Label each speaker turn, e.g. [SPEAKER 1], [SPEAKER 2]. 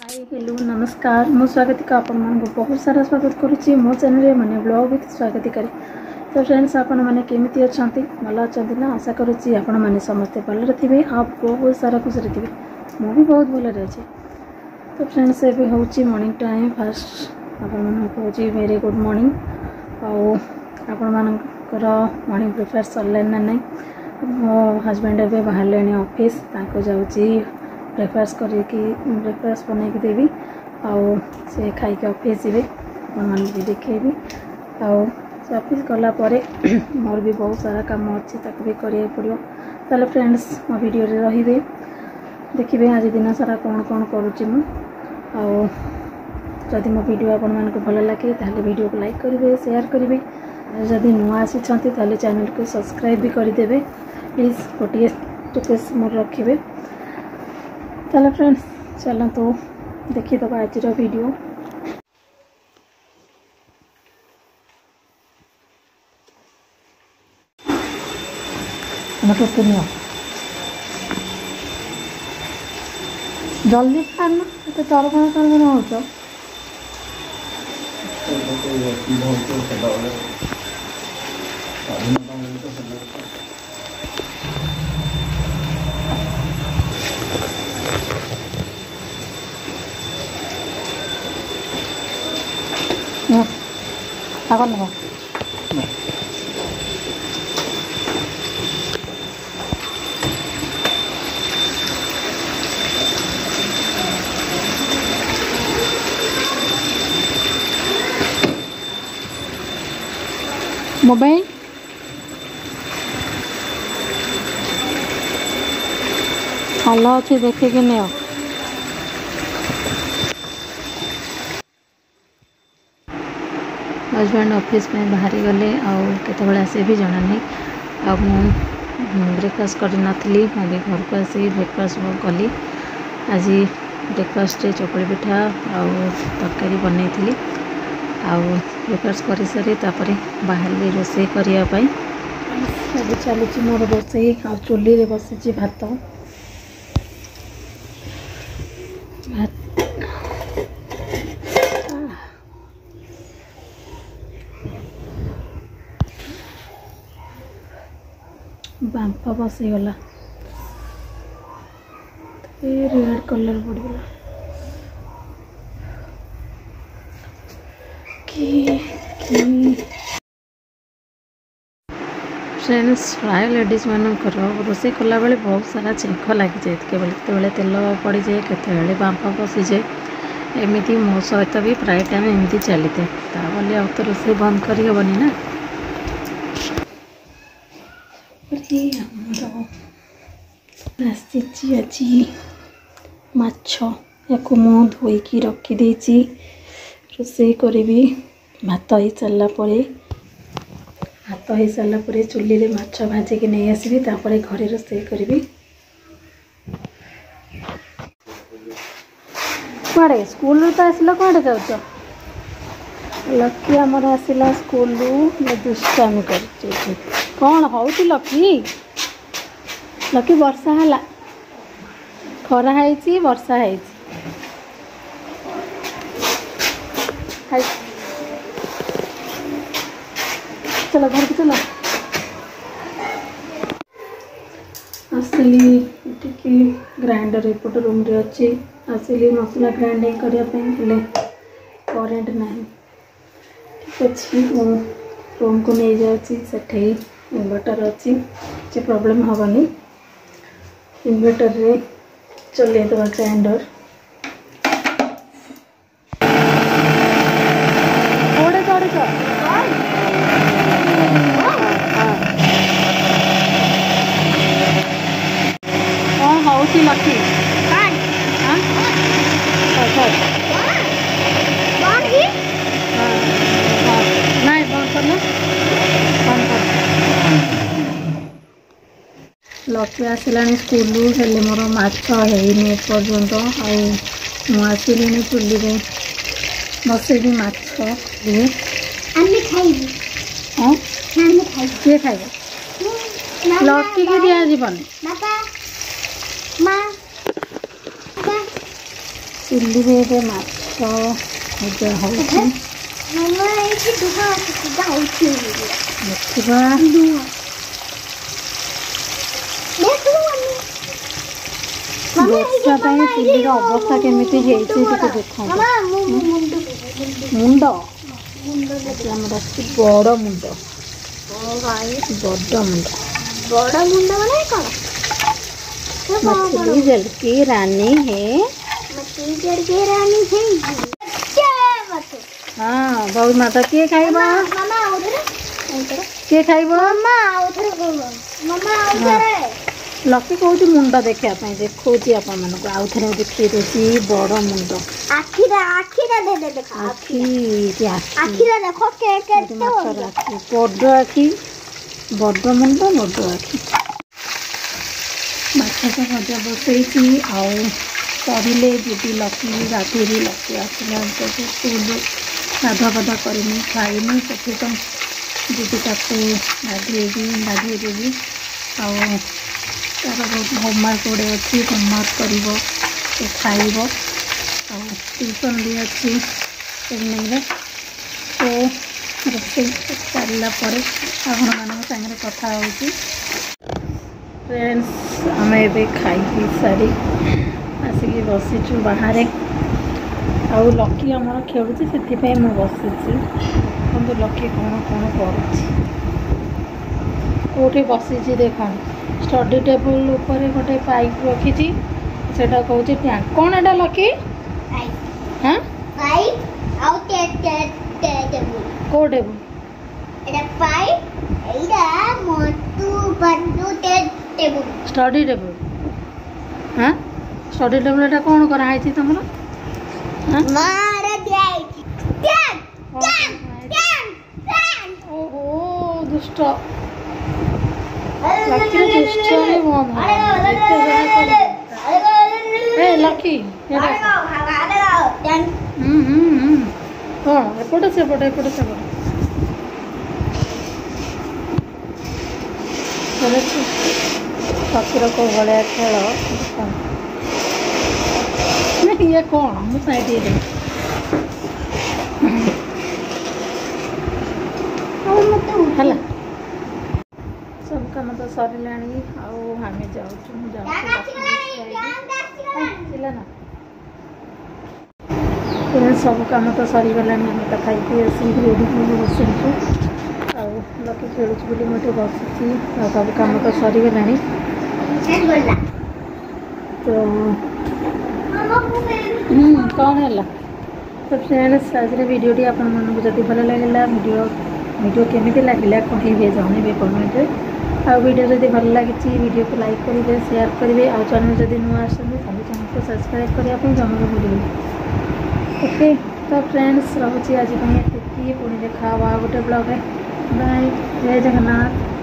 [SPEAKER 1] Hi hello नमस्कार मु स्वागत आपण मन बहुत सारा स्वागत करुच्ची मो चैनल माने ब्लॉग विथ स्वागत करी। तो फ्रेंड्स आपण मैंने केमी अच्छा भल अच्छा ना आशा करुच्ची आपण मैंने समस्ते भल थे आप बहुत सारा खुशी थे मु भी बहुत भल अच्छे। तो फ्रेंड्स एवं हूँ मॉर्निंग टाइम फास्ट आपण वेरी गुड मॉर्निंग आपण मानकर मॉर्निंग ब्रेकफास्ट सरला ना नहीं मो हजबैंड एवं बाहर ऑफिस जाऊँगी ब्रेकफास्ट ब्रेकफास्ट बनैकी देवी आउ से खाई ऑफिस जी मन भी देखेबी आउ से ऑफिस गला मोर भी बहुत सारा काम अच्छी ताको भी करिया पड़ो। ताले फ्रेंड्स मो वीडियो रे रहिबे देखिए आज दिन सारा कौन कौन करुच्ची मु आउ जदि मो वीडियो आपण मानक भल लगे ताले वीडियो को लाइक करेंगे शेयर करेंगे जदि नुआ आसी ताले चैनल को सब्सक्राइब भी करदेवे प्लीज गोटे रिक्वेस्ट मोर रखिए। चलो फ्रेंड्स चलो तो देखी दबा आज वीडियो। जल्दी खाना तो तरबण तरबण हो आगर लगा मोबाइल भल अच्छे देखिए नियो हजबैंड ऑफिस में बाहरी गले आते आसे भी जना नहीं ब्रेकफास्ट कर नी भी घर को आसी ब्रेकफास्ट कली आज ब्रेकफास्ट चकुली पिठा आउ तरकारी बनई थी ब्रेकफास्ट कर सारी बाहर रोसे करने चलुची मोर रोसे आ चुली बसी भात बांपा बसीगला रेड कलर पड़गला फ्रेंड्स प्राय लेडीज मानकर रोसे कला बेले बहुत सारा चेख लगी जाए केवल तेल पड़ जाए केत बांपा बसी जाए एमती मो सहित भी प्राय टाइम एमती चली था आ तो रोसे बंद कर हेबनी ना आसी आज माछ या मु धोईकी रखीदे रोसे करी भात हो सारा चुली रे माछ भाजिकी नहीं आसबि घरे रोसे करी कड़े स्कूल तो आसला कड़े जाऊच लकी आमर आसला स्कूल दुष्टामी कर कौन हूँ लकी लकी वर्षा है खरा है वर्षा है चलो घर को चलो आसली ग्राइंडर एपट रूम रे अच्छी आसली मसला ग्राइंडिंग करने करेन्ट ना ठीक अच्छे रूम को नहीं जाठी इन्वर्टर अच्छी से प्रॉब्लम हेनी इन्वर्टर रे चले दबा ग्राइंडर कौन हूँ लकी नहीं बंद करना लकी आसला स्कूल हेले मोर माछ है पर्यंत आसली चुली रे बसे माछ किए खाइब लकी की दिज्वन चुल्ली रे माछ भजा होउछि
[SPEAKER 2] मामा एठी दुहा सीधा होउछि
[SPEAKER 1] देखिबा वर्षा पाई चुल्लीर अवस्था केमिति हेइछि ଟିକେ देखो
[SPEAKER 2] मामा
[SPEAKER 1] मुंड हमरा बड़ मुंड
[SPEAKER 2] ओ भाई
[SPEAKER 1] बड़ मुंड
[SPEAKER 2] बड़ा मुंडा वाला है कौन
[SPEAKER 1] मछली जल की रानी है
[SPEAKER 2] मछली जल की रानी है क्या बात
[SPEAKER 1] हाँ बहुत माता के खाइबा
[SPEAKER 2] मामा उधर
[SPEAKER 1] के खाइबा
[SPEAKER 2] मामा उधर मामा उधर
[SPEAKER 1] लकी कहूँ मुंड देखा देखी आपण मानक आउ थे देखिए देसी बड़ मुंड
[SPEAKER 2] आखिरा आखिरा दे दे देखा
[SPEAKER 1] आखि
[SPEAKER 2] आखिरा देखो के
[SPEAKER 1] बड़ आखि बड़ मुंड बड़ आखि माछ तो भजा बसई आउे दीदी लकी गाधे लकी आसला स्कूल गाधा पाधा करनी खाइनी से दीदी गाधे देवी तार बहुत होमवर्क गुड़े अच्छी होमवर्क कर खाइब ट्यूशन भी अच्छी इवनिंग तो रोषे सारा आपण मान सागर कथा हो फ्रेंड्स आम ए खाई सारी आसिक बसीचु बाहर आउ लकी आम खेलुची से मुझे बसी लकी कौन कौन करोटे बसी देख स्टडी टेबल ऊपर गोटे पाइप रखी से कौन टैंक कौन एटा लकी हाँ
[SPEAKER 2] पाइप आउ टेबल
[SPEAKER 1] को टेबल
[SPEAKER 2] एटा पाइप एटा मोटू बंदू टेबल
[SPEAKER 1] स्टडी टेबल हाँ स्टडी टेबल एटा कौन कराई तुम
[SPEAKER 2] मारा
[SPEAKER 1] ओहो दुष्ट लकी दुष्ट ही बंद ए लकी हाँ एपटे सेपटे फकीर को भाया खेल ये कौन मुझे साइड है सब कम तो सरला आम जाऊँ सब कम तो सरीगला आम तो खाई आसिक रेडी बसुँ लकी खेलुच बोली मुझे बसी सब कम तो सरीगला तो कौन है तो फ्रेंड्स आज वीडियोटी आपण मानक जदि भल लगे वीडियो केमी लगे कहे जनइबे कमेंट आ वीडियो जदि भल लगी वीडियो को लाइक करेंगे शेयर करेंगे आ चैनल जदि नुआ आसते चैनल को सब्सक्राइब करने जमा भूल ओके तो फ्रेंड्स रहुची आज पुणी देखा गोटे ब्लॉग बाय जय जगन्नाथ।